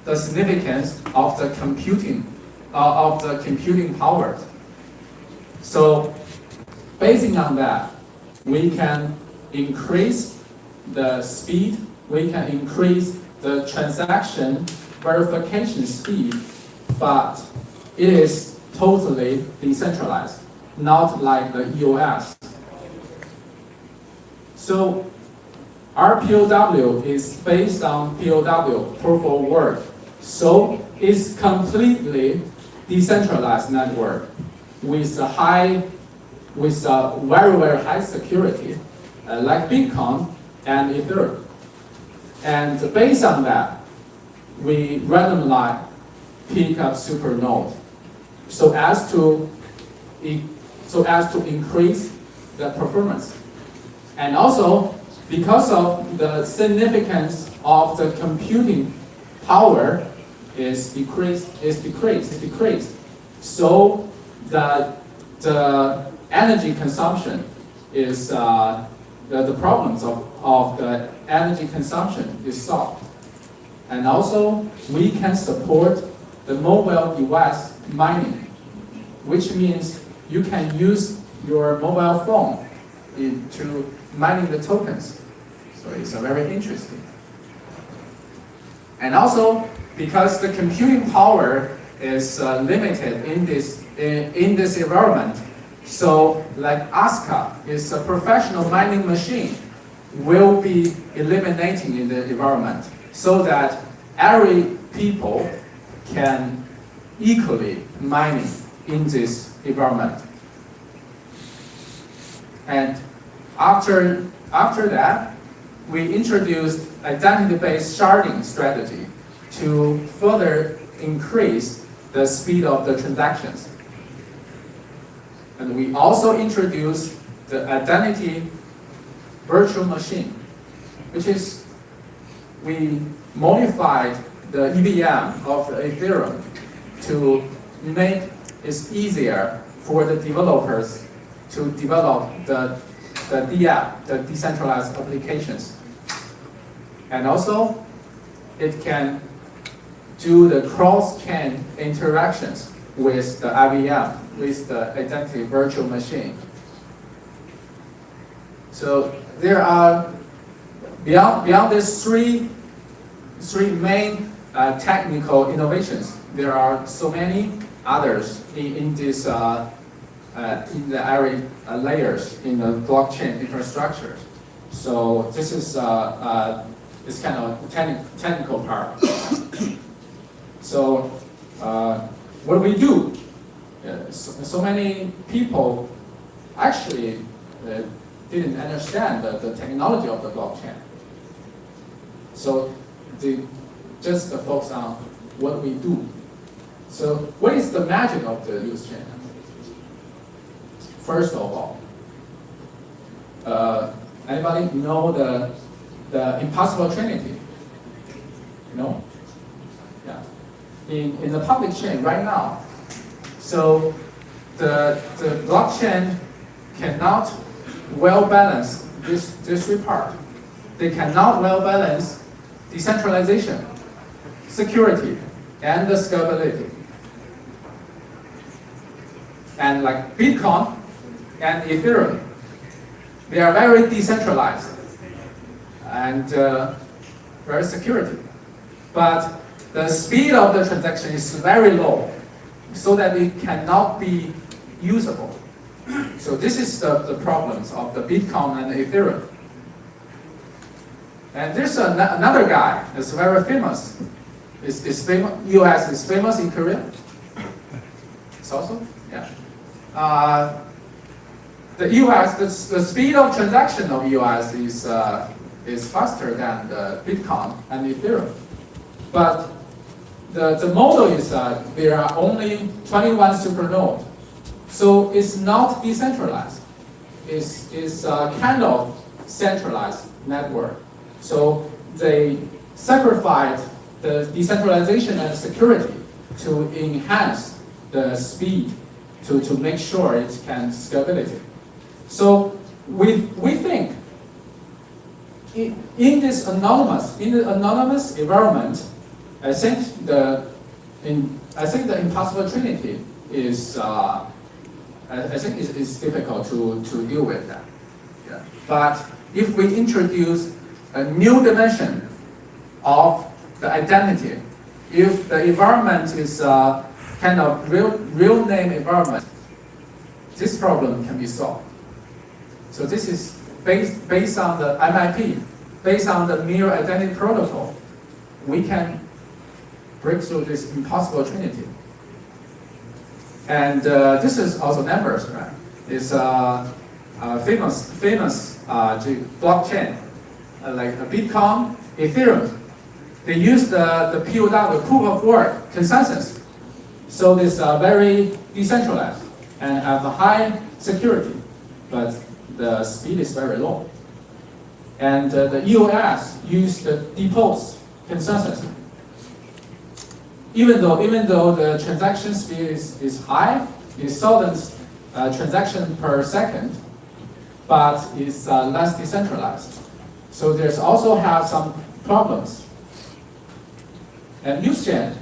the significance of the computing power. So, basing on that, we can increase the speed, we can increase the transaction verification speed, but it is totally decentralized, not like the EOS. So our POW is based on POW, proof of work. So it's completely decentralized network with a very, very high security, like Bitcoin and Ethereum. And based on that, we randomly pick up supernode so as to increase the performance. And also, because of the significance of the computing power is decreased. So the energy consumption is the problems of the energy consumption is solved. And also, we can support the mobile device mining, which means you can use your mobile phone into mining the tokens. So it's very interesting. And also, because the computing power is limited in this environment, so like ASCA is a professional mining machine will be eliminating in the environment so that every people can equally mining in this environment. And after that, we introduced identity-based sharding strategy to further increase the speed of the transactions. And we also introduced the identity virtual machine, which is we modified the EVM of Ethereum to make it easier for the developers to develop the DApp, the decentralized applications. And also, it can do the cross-chain interactions with the IVM, with the identity virtual machine. So there are, beyond these three main technical innovations, there are so many others in this in the area layers in the blockchain infrastructure. So this is this kind of technical part. So what do we do? So many people actually didn't understand the technology of the blockchain. So they just focus on what we do. So what is the magic of the use chain? First of all, anybody know the impossible trinity? No? Yeah. In the public chain right now, so the blockchain cannot well balance this three part. They cannot well balance decentralization, security, and the scalability. And like Bitcoin and Ethereum, they are very decentralized and very security. But the speed of the transaction is very low, so that it cannot be usable. So this is the problems of the Bitcoin and Ethereum. And there's another guy that's very famous. Is famous. US is famous in Korea. It's also, yeah. The US, the speed of transaction of US is faster than the Bitcoin and Ethereum. But the model is there are only 21 supernodes. So it's not decentralized. It's kind of centralized network. So they sacrificed the decentralization and security to enhance the speed to make sure it can scalability. So we think in the anonymous environment, I think the impossible trinity is I think it's difficult to deal with that. Yeah. But if we introduce a new dimension of the identity, if the environment is kind of real name environment, this problem can be solved. So this is based on the MIP, based on the mirror identity protocol, we can break through this impossible trinity. And this is also numbers, right? It's famous blockchain, like Bitcoin, Ethereum. They use the POW, the proof of work consensus. So it's very decentralized and have a high security, but the speed is very low. And the EOS use the depose consensus. Even though the transaction speed is high, it's 1,000 transaction per second, but it's less decentralized. So there's also have some problems. And Use Chain,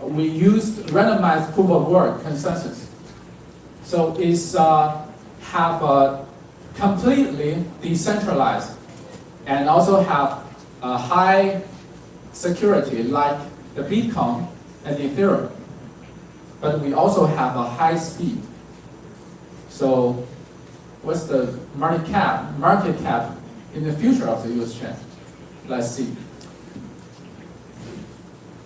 we used randomized proof of work consensus. So it's have a completely decentralized and also have a high security like the Bitcoin and Ethereum. But we also have a high speed. So what's the market cap in the future of the Use Chain? Let's see.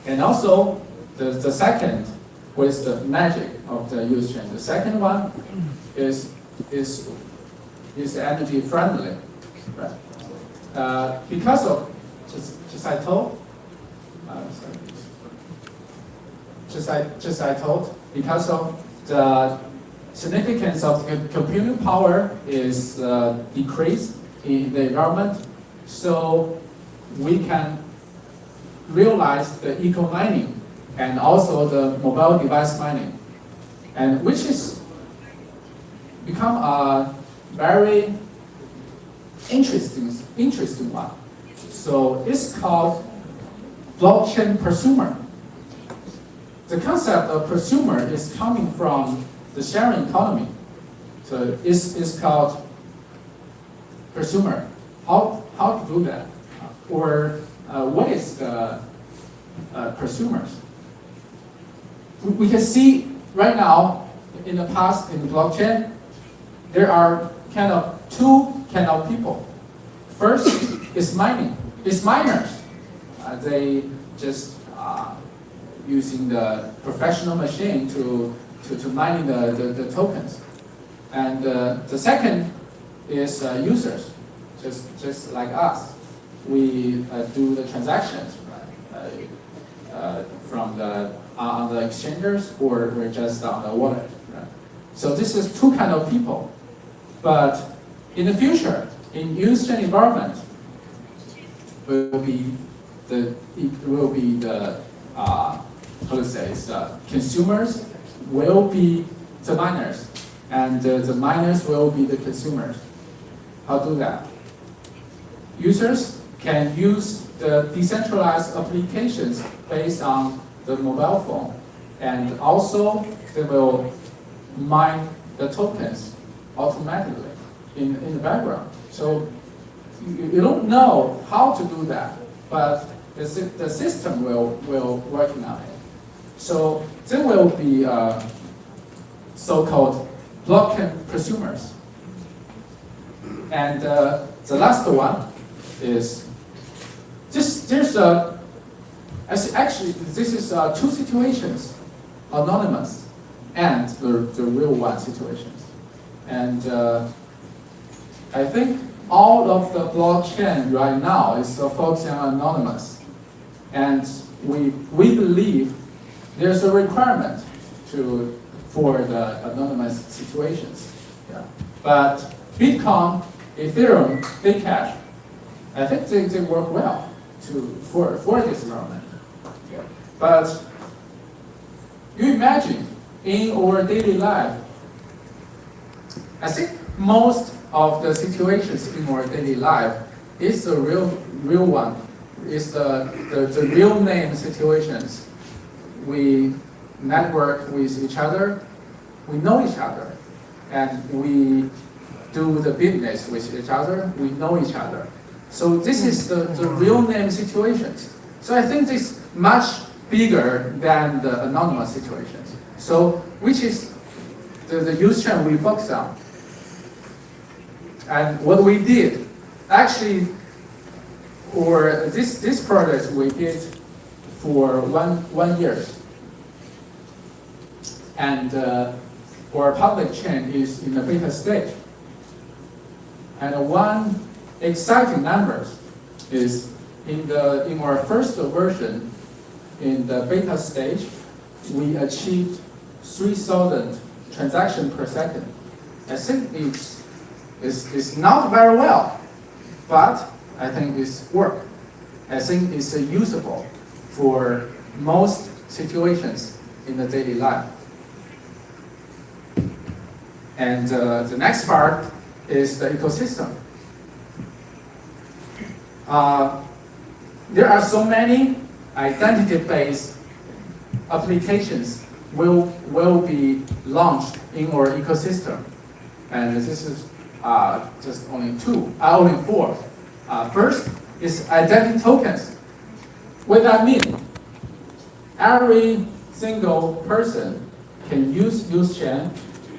And also the second, what is the magic of the Use Chain? The second one is energy friendly, right? Because of just I told, because of the significance of the computing power is decreased in the environment, so we can realize the eco mining and also the mobile device mining, and which is become a very interesting one. So it's called blockchain prosumer. The concept of prosumer is coming from the sharing economy. So it's called prosumer. How to do that? Or what is the prosumers? We can see right now in the past in the blockchain, there are kind of two kind of people. First is mining. It's miners. They just using the professional machine to mining the tokens. And the second is users, just like us. We do the transactions, right? From on the exchangers or we're just on the wallet. Right? So this is two kind of people. But in the future, in Use Chain environment, will be the how to say consumers will be the miners, and the miners will be the consumers. How to do that? Users can use the decentralized applications based on the mobile phone, and also they will mine the tokens automatically in the background. So you don't know how to do that, but the system will working on it. So there will be so-called blockchain prosumers. And the last one is actually this is two situations, anonymous and the real one situations. And I think all of the blockchain right now is focusing on anonymous. And we believe there's a requirement for the anonymous situations. Yeah. But Bitcoin, Ethereum, Bitcash, I think they work well for this environment. Yeah. But you imagine in our daily life, I think most of the situations in our daily life is a real one. is the real name situations. We network with each other, we know each other, and we do the business with each other, we know each other. So this is the real name situations. So I think this is much bigger than the anonymous situations. So which is the use chain we focus on. And what we did, actually, for this project we did for one year. And our public chain is in the beta stage. And one exciting number is in our first version, in the beta stage, we achieved 3,000 transactions per second. I think it's not very well, but I think it's work. I think it's usable for most situations in the daily life. And the next part is the ecosystem. There are so many identity-based applications will be launched in our ecosystem, and this is just only four. First is identity tokens. What that means? Every single person can use use chain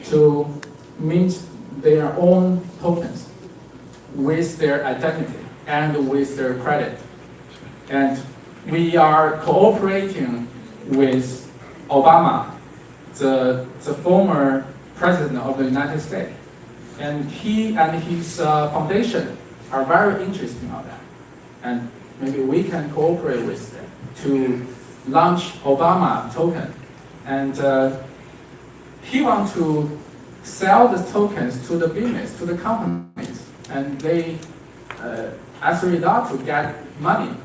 to mint their own tokens with their identity and with their credit. And we are cooperating with Obama, the former president of the United States. And he and his foundation are very interested on that. And maybe we can cooperate with them to launch Obama token. And he wants to sell the tokens to the business, to the companies. And they actually not to get money,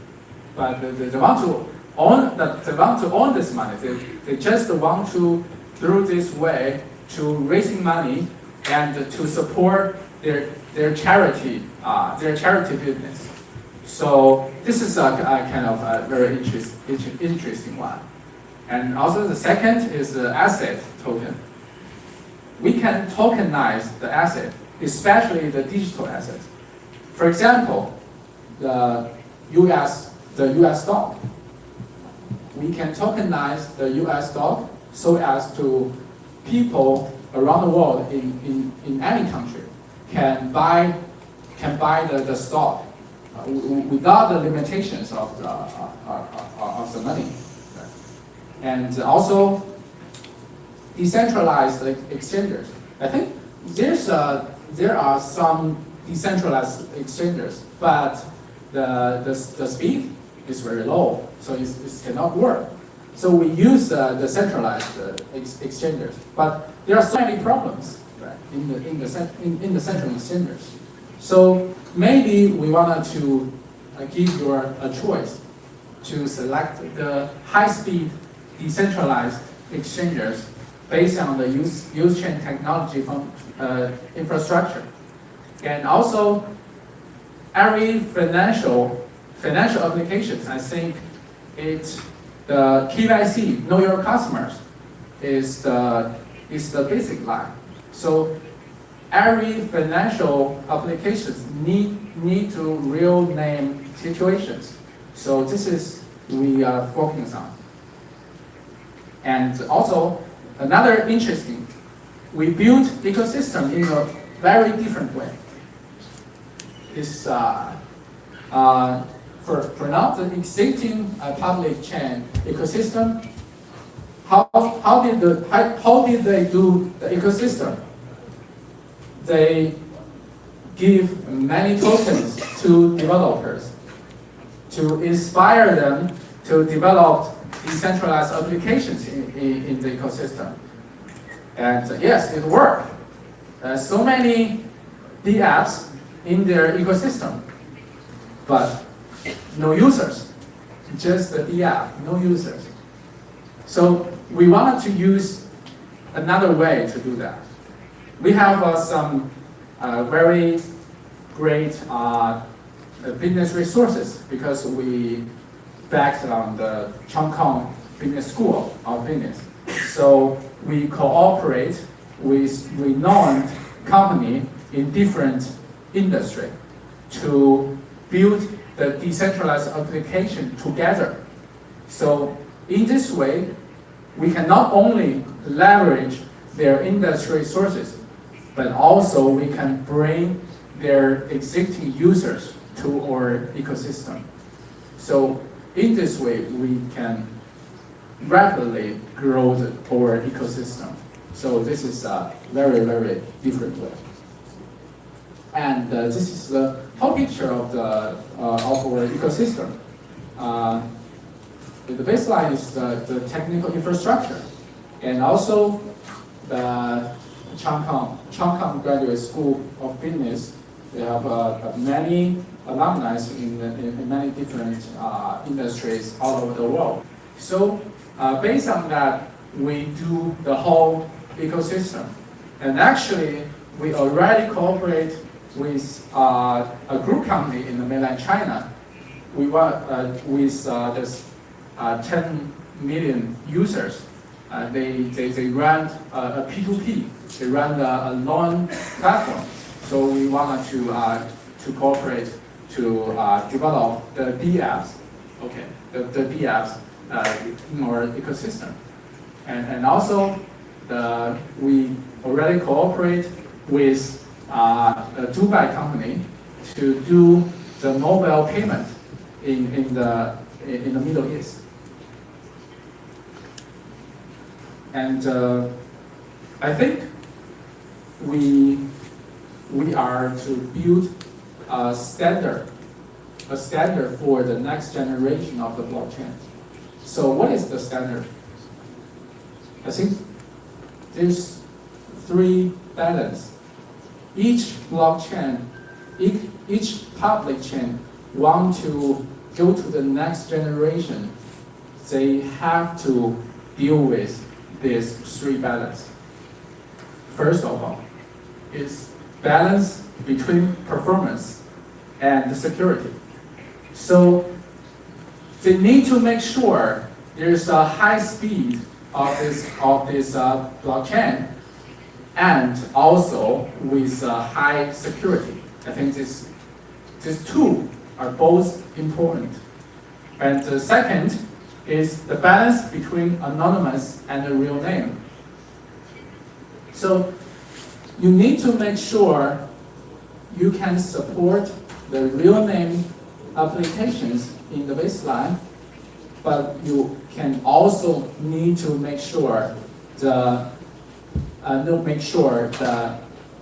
but they want to own this money. They just want to, through this way, to raising money and to support their charity business. So this is a kind of a very interesting one. And also the second is the asset token. We can tokenize the asset, especially the digital assets. For example, the US stock. We can tokenize the US stock so as to people around the world in any country can buy the stock without the limitations of the money. And also decentralized exchanges. I think there are some decentralized exchanges, but the speed is very low, so it cannot work. So we use the centralized exchanges, but there are so many problems, right, in the central exchanges. So maybe we wanted to give you a choice to select the high-speed decentralized exchanges based on the use chain technology from infrastructure. And also, every financial applications, I think the KYC, know your customers, is the basic line. So every financial applications need to real name situations. So this is we are focusing on. And also another interesting, we built ecosystem in a very different way. It's for now the existing public chain ecosystem. How did they do the ecosystem? They give many tokens to developers to inspire them to develop decentralized applications in the ecosystem. And yes, it worked. So many big apps in their ecosystem, but no users, just the app, no users. So we wanted to use another way to do that. We have some very great business resources because we backed on the Hong Kong Business School of Business. So we cooperate with renowned company in different industry to build the decentralized application together. So in this way, we can not only leverage their industry resources, but also we can bring their existing users to our ecosystem. So in this way, we can rapidly grow our ecosystem. So this is a very, very different way. And this is the whole picture of our ecosystem. The baseline is the technical infrastructure, and also the Changkang Graduate School of Business. They have many alumni in many different industries all over the world. So based on that, we do the whole ecosystem. And actually, we already cooperate with a group company in the mainland China. We work with this 10 million users. They run a P2P. They run a loan platform. So we wanted to cooperate to develop the B apps. Okay, the B apps in our ecosystem. And also we already cooperate with a Dubai company to do the mobile payment in the Middle East. And I think we are to build a standard for the next generation of the blockchain. So what is the standard? I think there's 3 balances. Each blockchain, each public chain want to go to the next generation, they have to deal with these 3 balances. First of all, is balance between performance and security. So they need to make sure there's a high speed of this blockchain, and also with high security. I think these 2 are both important. And the second is the balance between anonymous and a real name. So you need to make sure you can support the real name applications in the baseline, but you can also need to make sure the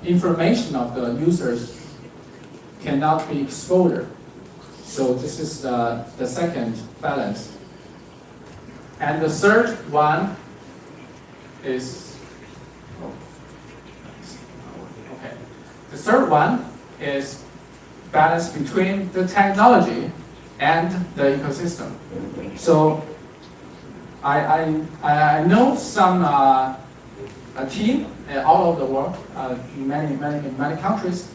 information of the users cannot be exposed. So this is the second balance. And the third one is, okay. The third one is balance between the technology and the ecosystem. So I know some a team all over the world, in many countries,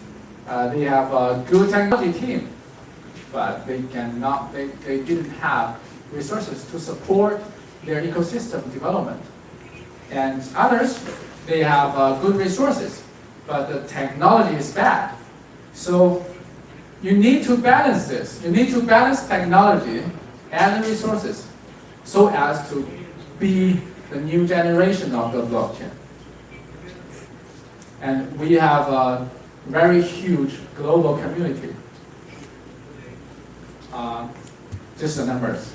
they have a good technology team, but they didn't have resources to support their ecosystem development. And others, they have good resources, but the technology is bad. So you need to balance this. You need to balance technology and resources so as to be the new generation of the blockchain. And we have a very huge global community. Just the numbers.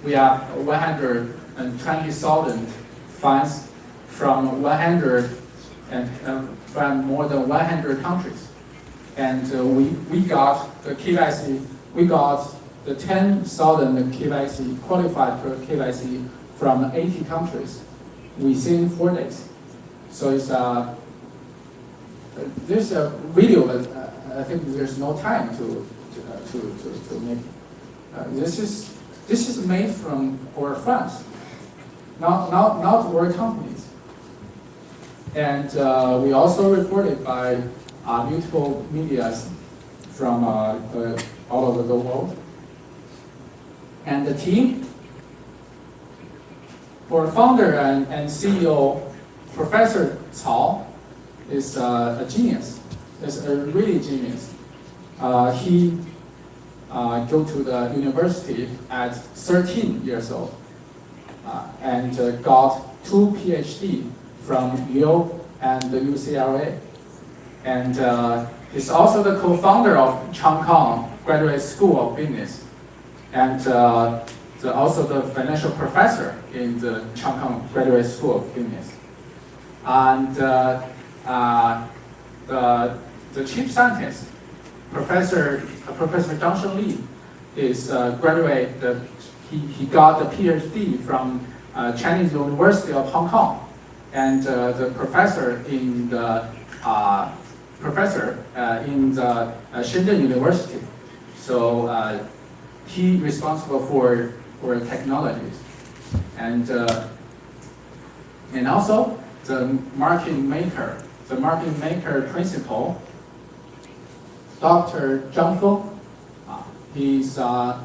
We have 120,000 fans from from more than 100 countries. And we got the KYC, we got the 10,000 KYC, qualified for KYC from 80 countries within 4 days. So it's there's a video, but I think there's no time to make. This is made from our funds, not our companies. And we also reported by multiple medias from all over the world. And the team, for founder and CEO, Professor Cao is a genius. Is a really genius. He go to the university at 13 years old and got 2 PhD from Yale and the UCLA. And he's also the co-founder of Changkang Graduate School of Business, and also the financial professor in the Changkang Graduate School of Business. And the chief scientist, Professor Zhang Shengli, is graduate. He got the PhD from Chinese University of Hong Kong, and the professor in the Shenzhen University. So he responsible for technologies, and also the market maker principal, Dr. Zhang Feng. He's a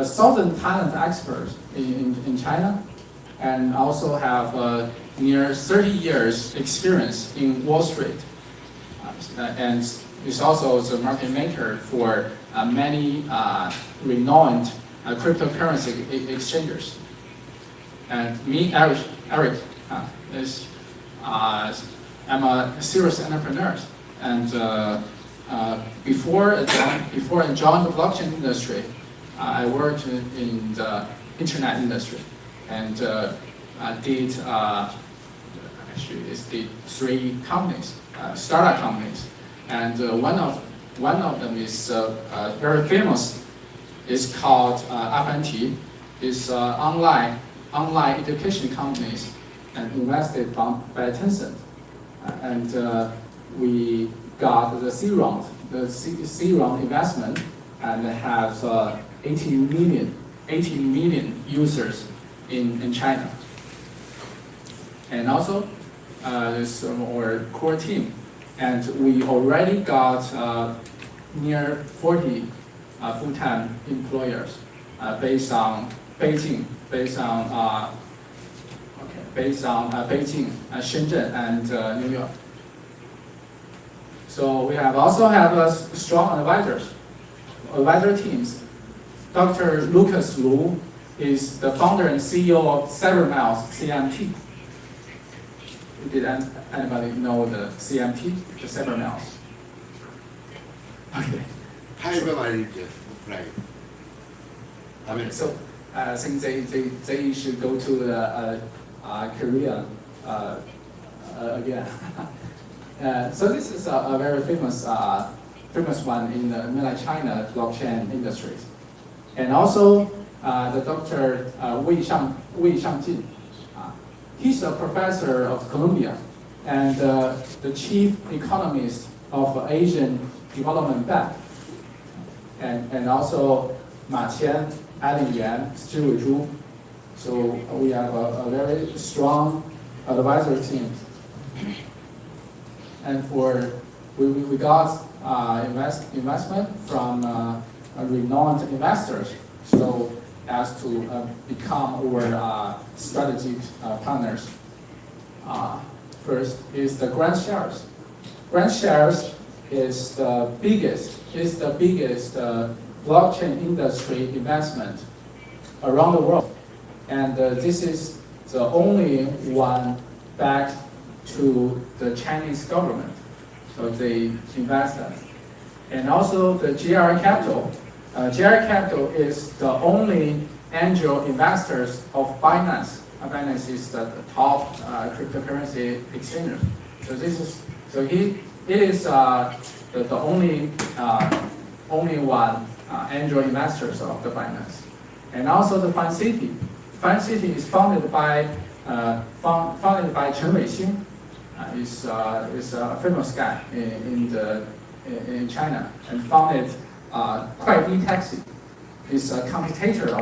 Southern talent expert in China, and also have near 30 years experience in Wall Street, and is also the market maker for many renowned cryptocurrency exchanges. And me, Eric, I'm a serious entrepreneur, and before I joined the blockchain industry, I worked in the internet industry, and did 3 companies, startup companies, and one of them is very famous. It's called FNT. It's online education companies, and invested by Tencent, and we got the C round investment, and has 18 million users in China. And also, there's our core team, and we already got near 40 full-time employers based on Beijing, Shenzhen, and New York. So we also have strong advisor teams. Dr. Lucas Lu is the founder and CEO of CyberMiles CMT. Did anybody know the CMT, the CyberMiles? Okay. Everybody just like. I mean, so I think they should go to the Korea again. So this is a very famous one in the mainland China blockchain industries. And also the Dr. Wei Shangjin. He's a professor of Columbia and the chief economist of Asian Development Bank. And also Ma Qian, Alan Yuan, Stewart Zhu. So we have a very strong advisor team. And we got investment from renowned investors, so as to become our strategic partners. First is the Grant Shares. Grant Shares is the biggest blockchain industry investment around the world, and this is the only one backed to the Chinese government, so they invest that. And also the GR Capital. GR Capital is the only angel investors of Binance. Binance is the top cryptocurrency exchange. So it is the only one angel investors of the Binance. And also the Fund City. Fund City is founded by Chen Weixing. Is a famous guy in China, and founded Kuaidi Taxi. He's a competitor of